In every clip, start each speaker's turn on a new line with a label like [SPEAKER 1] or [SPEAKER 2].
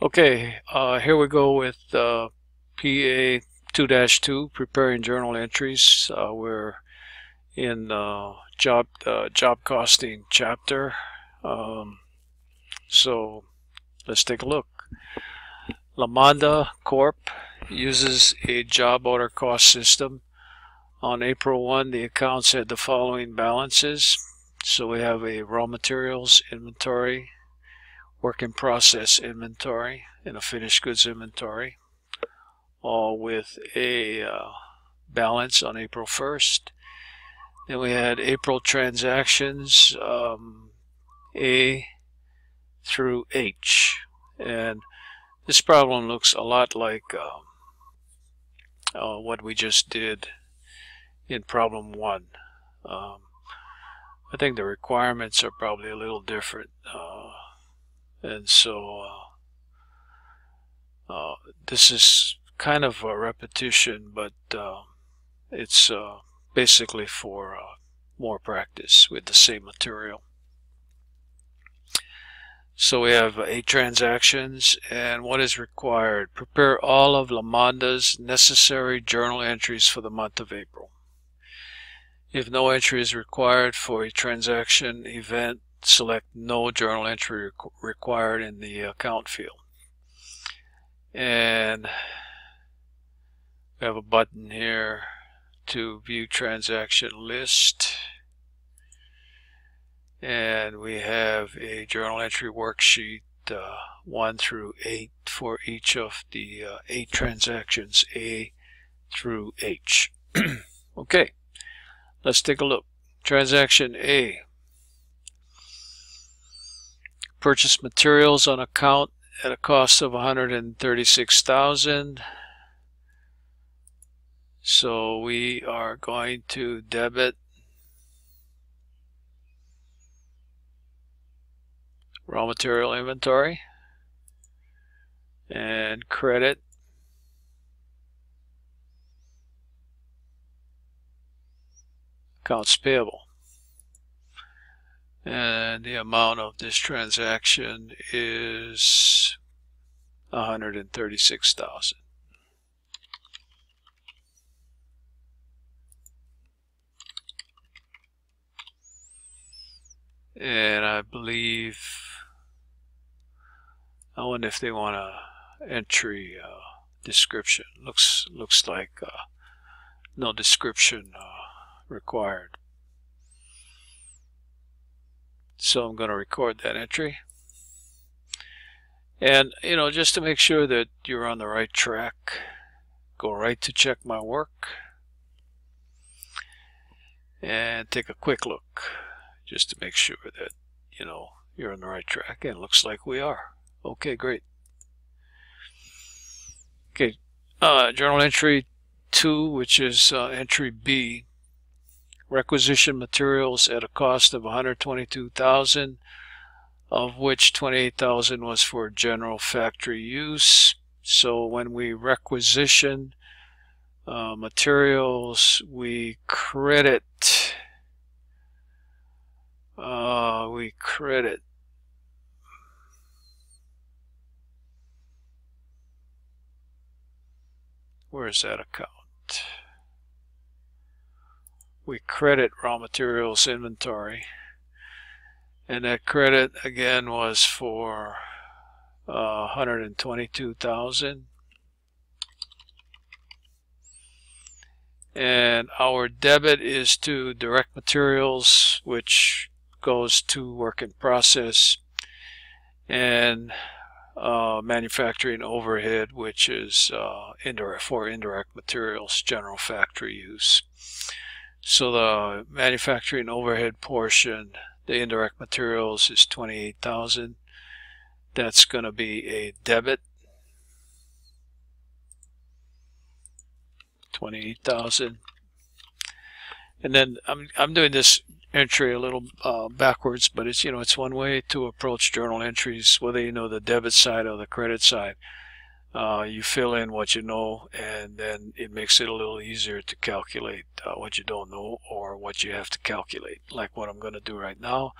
[SPEAKER 1] Okay, here we go with PA2-2, preparing journal entries. We're in job costing chapter. So let's take a look. Lamanda Corp uses a job order cost system. On April 1, the accounts had the following balances. So we have a raw materials inventory, work in process inventory, and a finished goods inventory, all with a balance on April 1st. Then we had April transactions, A through H, and this problem looks a lot like what we just did in problem 1. I think the requirements are probably a little different. And so this is kind of a repetition, but it's basically for more practice with the same material. So we have 8 transactions, and what is required? Prepare all of Lamanda's necessary journal entries for the month of April. If no entry is required for a transaction event, select no journal entry required in the account field. And we have a button here to view transaction list. And we have a journal entry worksheet 1 through 8 for each of the 8 transactions A through H. Okay, let's take a look. Transaction A. Purchase materials on account at a cost of $136,000. So we are going to debit raw material inventory and credit accounts payable. And the amount of this transaction is $136,000. And I believe, I wonder if they want a entry description. Looks like no description required. So I'm going to record that entry. And, you know, just to make sure that you're on the right track, go right to check my work and take a quick look just to make sure that, you know, you're on the right track. And it looks like we are. Okay, great. Okay, journal entry 2, which is entry B. Requisition materials at a cost of $122,000, of which $28,000 was for general factory use. So when we requisition materials, we credit where is that account? We credit raw materials inventory, and that credit again was for $122,000. And our debit is to direct materials, which goes to work in process, and manufacturing overhead, which is for indirect materials, general factory use. So the manufacturing overhead portion, the indirect materials, is $28,000. That's going to be a debit. $28,000. And then I'm doing this entry a little backwards, but it's, you know, it's one way to approach journal entries, whether you know the debit side or the credit side. You fill in what you know, and then it makes it a little easier to calculate what you don't know or what you have to calculate, like what I'm going to do right now,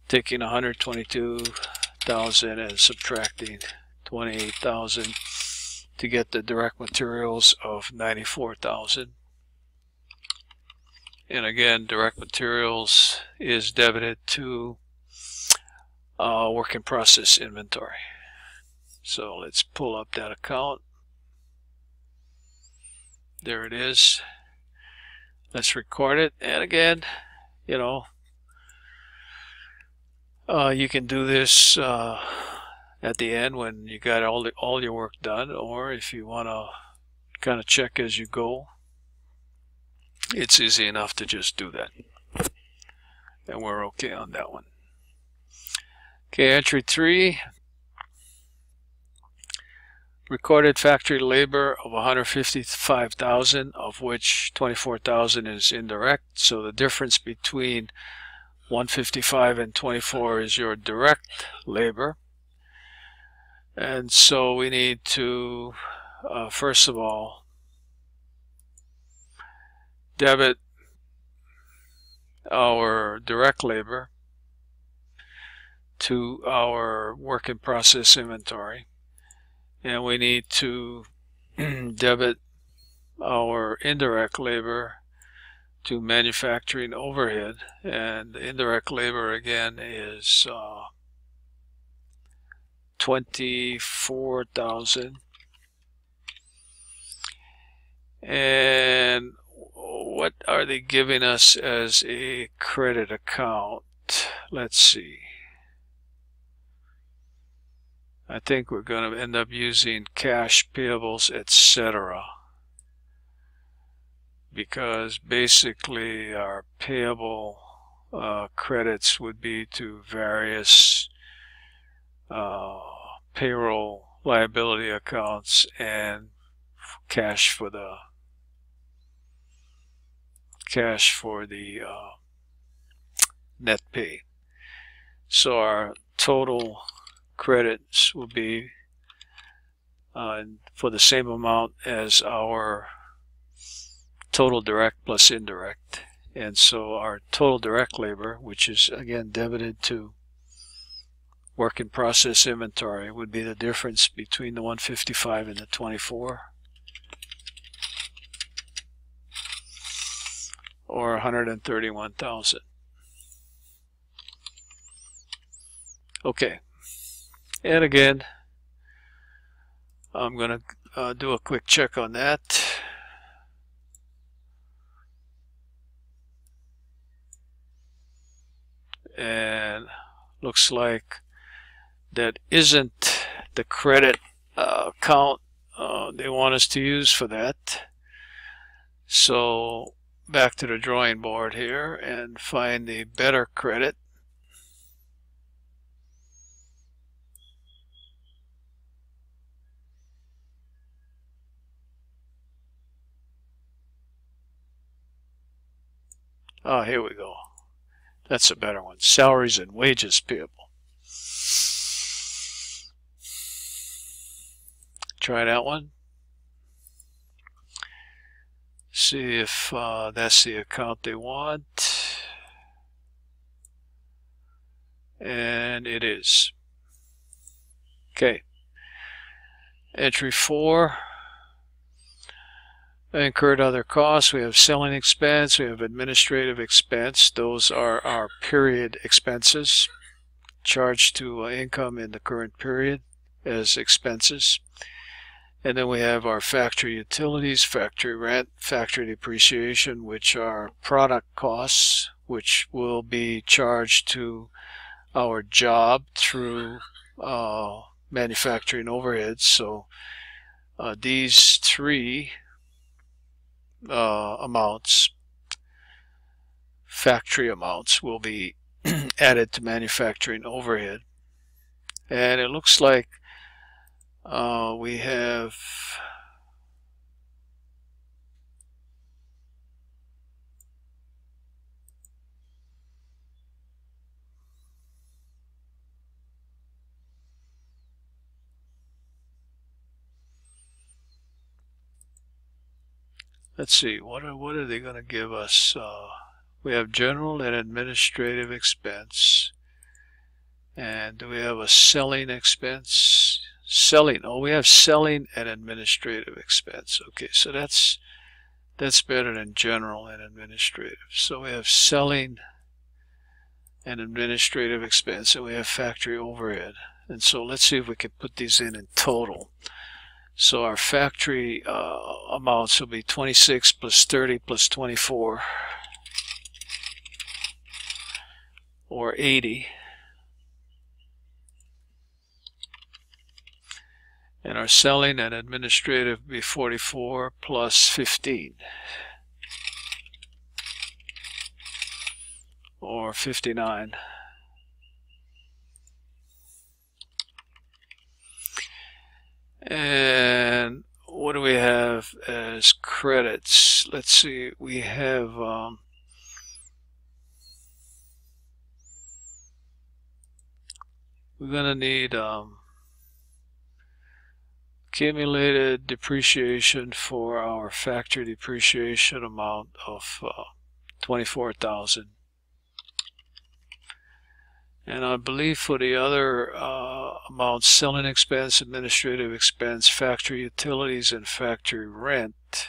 [SPEAKER 1] taking $122,000 and subtracting $28,000 to get the direct materials of $94,000. And again, direct materials is debited to work in process inventory. So let's pull up that account. There it is. Let's record it. And again, you know, you can do this at the end when you got all your work done, or if you want to kind of check as you go, it's easy enough to just do that. And we're okay on that one. Okay, entry 3. Recorded factory labor of $155,000, of which $24,000 is indirect. So the difference between 155 and 24 is your direct labor. And so we need to, first of all, debit our direct labor to our work in process inventory. And we need to debit our indirect labor to manufacturing overhead. And the indirect labor again is $24,000. And what are they giving us as a credit account? Let's see. I think we're going to end up using cash, payables, etc. because basically our payable credits would be to various payroll liability accounts and cash for the net pay. So our total credits will be for the same amount as our total direct plus indirect. And so our total direct labor, which is again debited to work in process inventory, would be the difference between the 155 and the 24, or 131,000. Okay. And again, I'm going to do a quick check on that. And looks like that isn't the credit account they want us to use for that. So back to the drawing board here and find the better credit. Oh, here we go. That's a better one. Salaries and wages payable. Try that one. See if that's the account they want. And it is. Okay. Entry 4. Incurred other costs. We have selling expense, we have administrative expense. Those are our period expenses charged to income in the current period as expenses. And then we have our factory utilities, factory rent, factory depreciation, which are product costs, which will be charged to our job through manufacturing overheads. So these three amounts, factory amounts, will be added to manufacturing overhead. And it looks like we have let's see, what are they going to give us? We have general and administrative expense. And do we have a selling expense? selling. Oh, we have selling and administrative expense. Okay, so that's better than general and administrative. So we have selling and administrative expense, and we have factory overhead. And so let's see if we can put these in total. So our factory amounts will be 26 plus 30 plus 24, or 80. And our selling and administrative will be 44 plus 15, or 59. And what do we have as credits? Let's see, we have we're going to need accumulated depreciation for our factory depreciation amount of 24,000. And I believe for the other amounts, selling expense, administrative expense, factory utilities, and factory rent,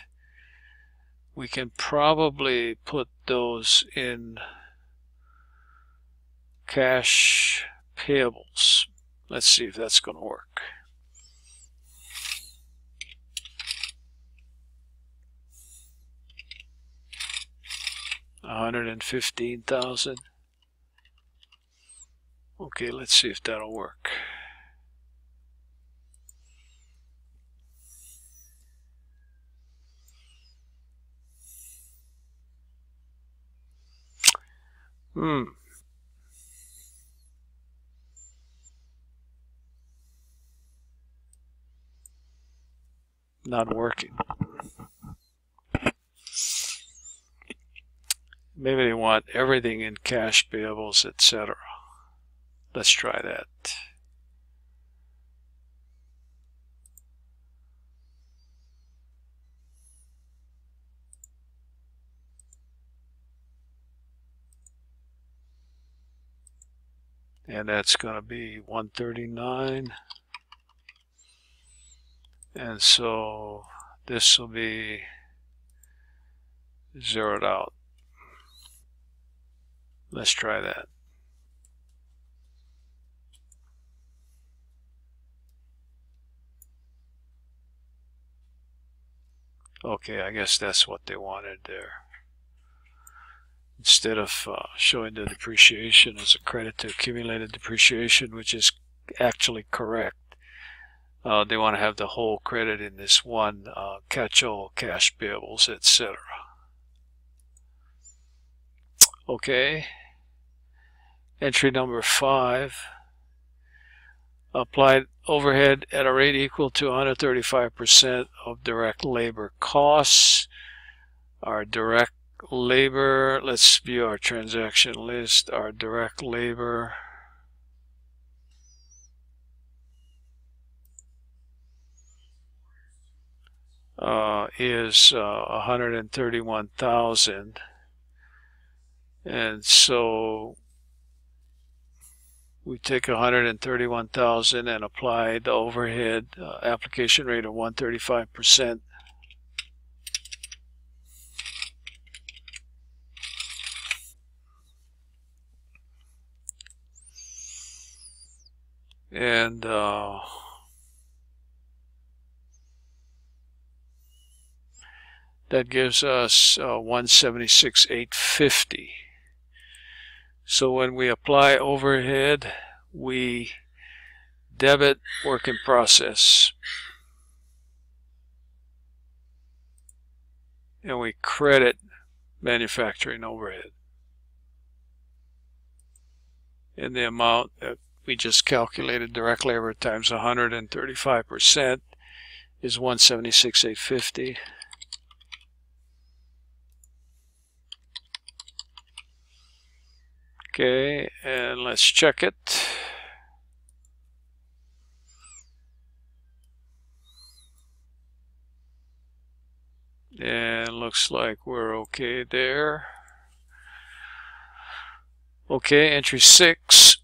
[SPEAKER 1] we can probably put those in cash payables. Let's see if that's going to work. $115,000. Okay, let's see if that'll work. Not working. Maybe they want everything in cash payables, etc. Let's try that. And that's going to be 139. And so this will be zeroed out. Let's try that. Okay, I guess that's what they wanted there. Instead of showing the depreciation as a credit to accumulated depreciation, which is actually correct, they want to have the whole credit in this one catch-all cash payables, etc. Okay. Entry number 5. Applied overhead at a rate equal to 135% of direct labor costs. Our direct labor, let's view our transaction list. Our direct labor is 131,000, and so we take 131,000 and apply the overhead application rate of 135%. And that gives us 176,850. So when we apply overhead, we debit work in process and we credit manufacturing overhead in the amount that we just calculated. Direct labor times 135% is 176,850. Okay, and let's check it. And looks like we're okay there. Okay, entry 6.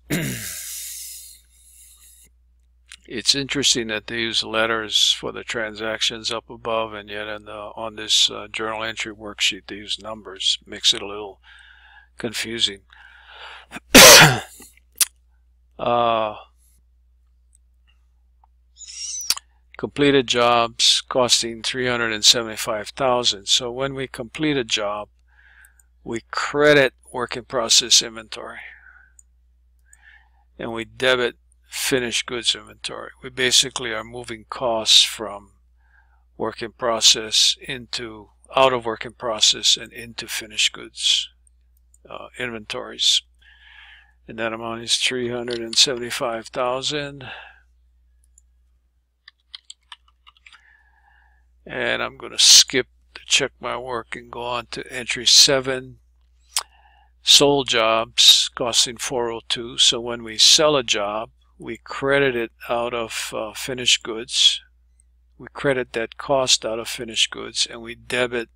[SPEAKER 1] It's interesting that they use letters for the transactions up above, and yet on this journal entry worksheet they use numbers. Makes it a little confusing. Completed jobs costing $375,000. So when we complete a job, we credit work in process inventory and we debit finished goods inventory. We basically are moving costs from work in process out of work in process and into finished goods inventories. And that amount is $375,000. And I'm going to skip the check my work and go on to entry 7. Sold jobs costing $402. So when we sell a job, we credit it out of finished goods. We credit that cost out of finished goods and we debit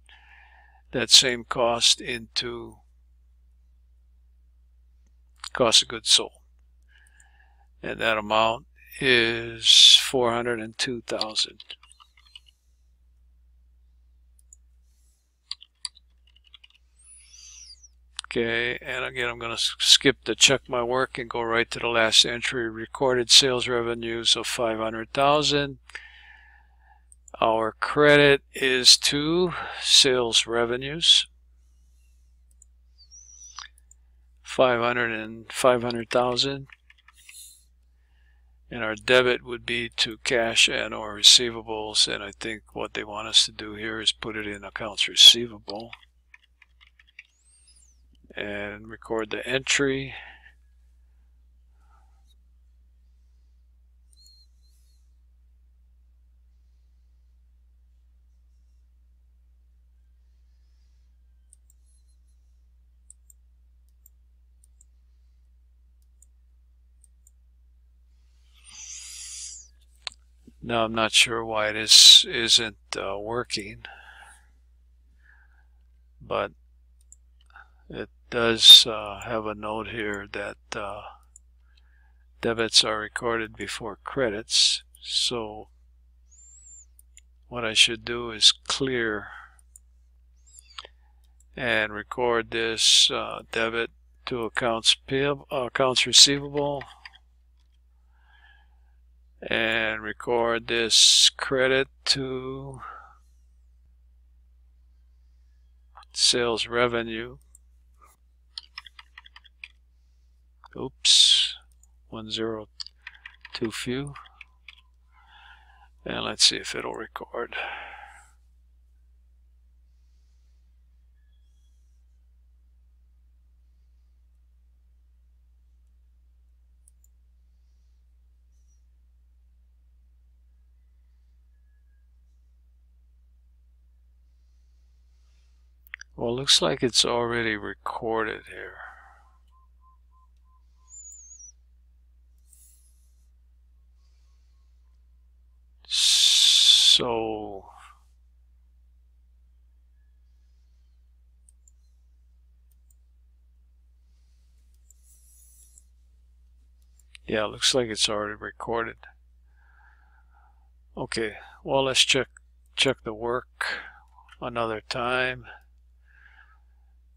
[SPEAKER 1] that same cost into cost of goods sold. And that amount is $402,000. Okay, and again I'm going to skip the check my work and go right to the last entry. Recorded sales revenues of $500,000. Our credit is to sales revenues, $500,000, and our debit would be to cash and or receivables. And I think what they want us to do here is put it in accounts receivable and record the entry. Now I'm not sure why this isn't working, but it does have a note here that debits are recorded before credits. So what I should do is clear and record this debit to accounts receivable, and record this credit to sales revenue. Oops, 102 too few. And let's see if it'll record. Well, it looks like it's already recorded here. So yeah, it looks like it's already recorded. Okay, well, let's check the work another time.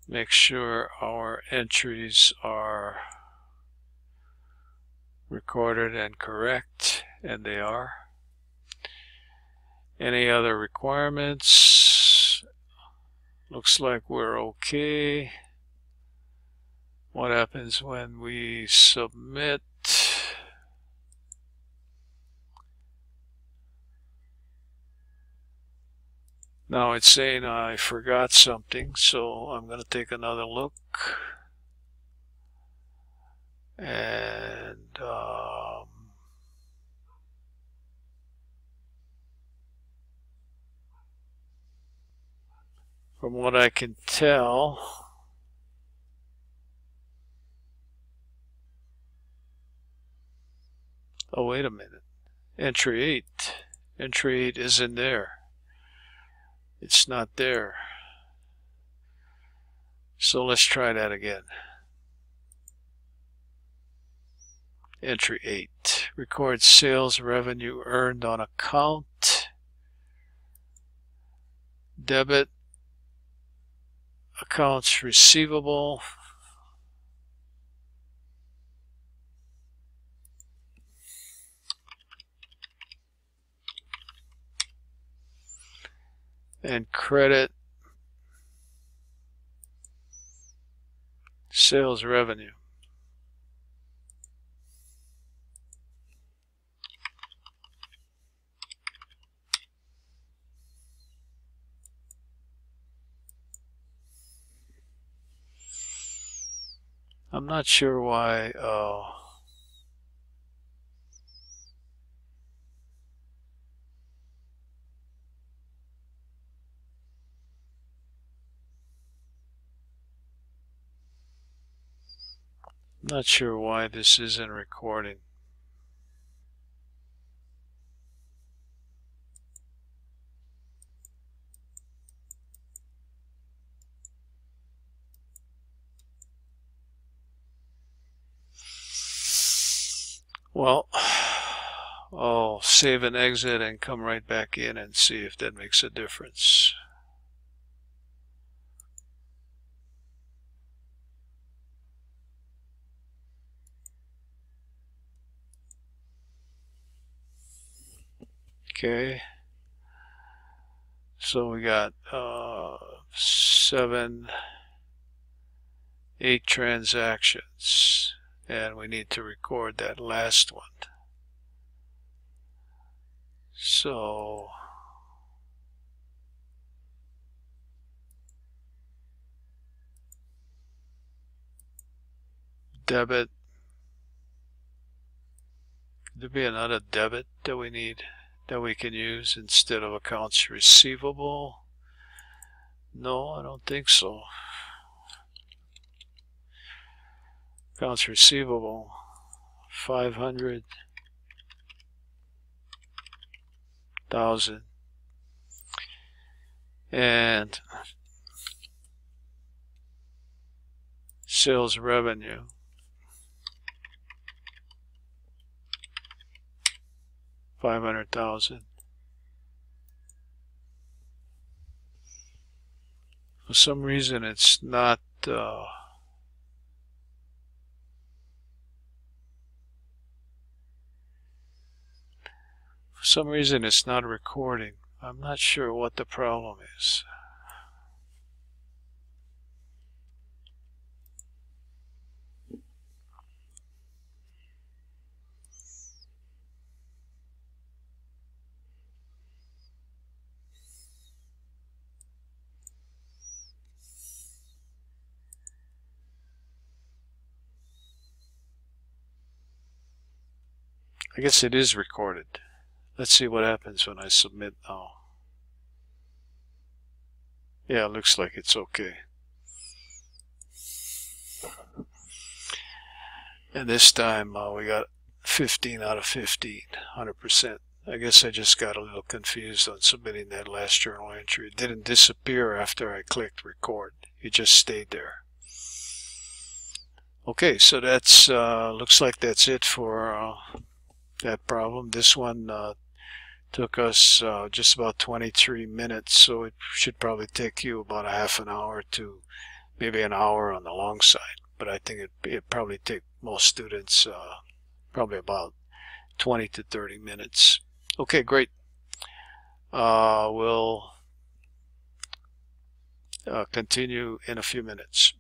[SPEAKER 1] Make sure our entries are recorded and correct, and they are. Any other requirements? Looks like we're okay. What happens when we submit? Now it's saying I forgot something, so I'm going to take another look. And from what I can tell, oh, wait a minute. Entry 8. Entry 8 isn't there. It's not there. So let's try that again. Entry 8. record sales revenue earned on account, debit accounts receivable, and credit sales revenue. I'm not sure why this isn't recording. Well, I'll save and exit and come right back in and see if that makes a difference. Okay, so we got 8 transactions, and we need to record that last one. So debit, could there be another debit that we need, that we can use instead of accounts receivable? No, I don't think so. Accounts receivable, 500,000, and sales revenue, 500,000. For some reason it's not for some reason it's not recording. I'm not sure what the problem is. I guess it is recorded. Let's see what happens when I submit now. Yeah, it looks like it's okay. And this time we got 15 out of 15, 100%. I guess I just got a little confused on submitting that last journal entry. It didn't disappear after I clicked record. It just stayed there. Okay, so that's looks like that's it for that problem. This one took us just about 23 minutes, so it should probably take you about a half an hour to maybe an hour on the long side. But I think it probably take most students probably about 20 to 30 minutes. Okay, great. We'll continue in a few minutes.